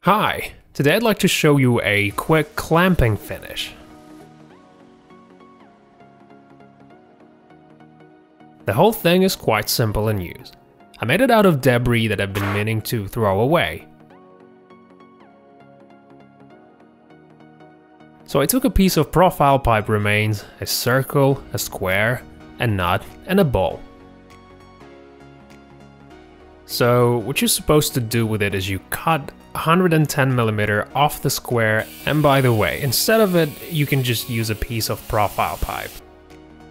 Hi, today I'd like to show you a quick clamping finish. The whole thing is quite simple in use. I made it out of debris that I've been meaning to throw away. So I took a piece of profile pipe remains, a circle, a square, a nut, and a ball. So what you're supposed to do with it is you cut 110mm off the square, and by the way, instead of it, you can just use a piece of profile pipe.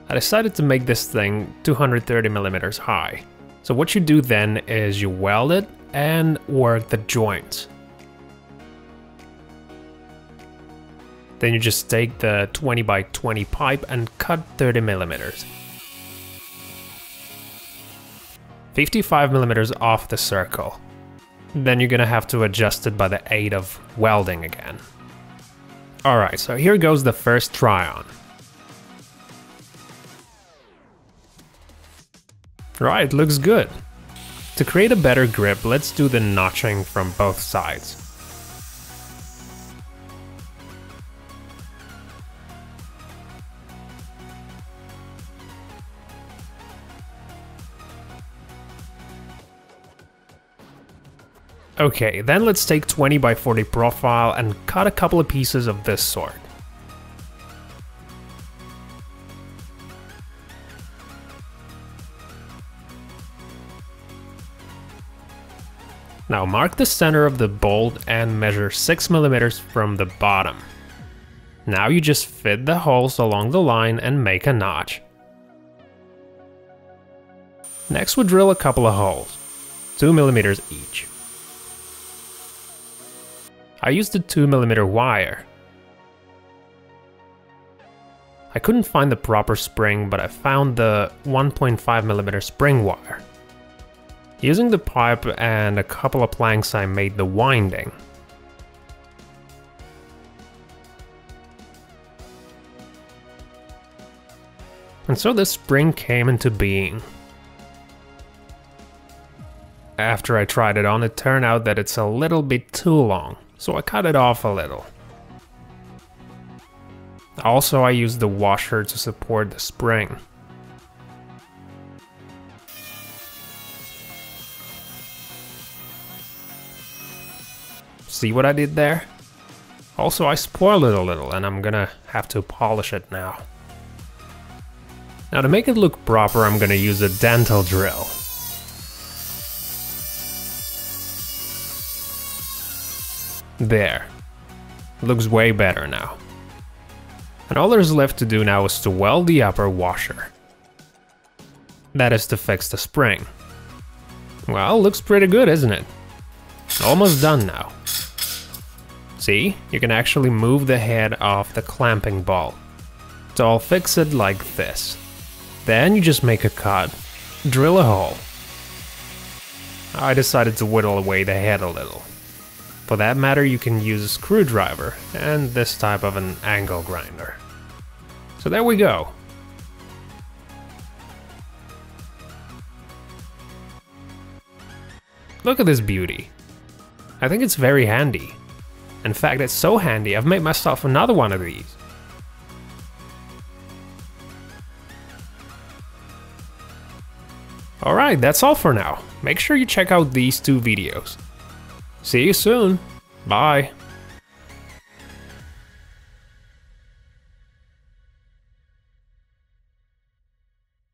I decided to make this thing 230mm high. So what you do then is you weld it and work the joints. Then you just take the 20x20 pipe and cut 30mm. 55mm off the circle. Then you're gonna have to adjust it by the aid of welding again. Alright, so here goes the first try on. Right, looks good. To create a better grip, let's do the notching from both sides. Okay, then let's take 20x40 profile and cut a couple of pieces of this sort. Now mark the center of the bolt and measure 6mm from the bottom. Now you just fit the holes along the line and make a notch. Next we drill a couple of holes, 2mm each. I used a 2mm wire. I couldn't find the proper spring, but I found the 1.5mm spring wire. Using the pipe and a couple of planks, I made the winding. And so the spring came into being. After I tried it on, it turned out that it's a little bit too long, so I cut it off a little. Also, I used the washer to support the spring. See what I did there? Also, I spoiled it a little and I'm gonna have to polish it now. Now to make it look proper, I'm gonna use a dental drill. There. Looks way better now. And all there's left to do now is to weld the upper washer. That is to fix the spring. Well, looks pretty good, isn't it? Almost done now. See, you can actually move the head off the clamping ball. So I'll fix it like this. Then you just make a cut, drill a hole. I decided to whittle away the head a little. For that matter, you can use a screwdriver and this type of an angle grinder. So there we go. Look at this beauty. I think it's very handy. In fact, it's so handy, I've made myself another one of these. Alright, that's all for now. Make sure you check out these two videos. See you soon. Bye.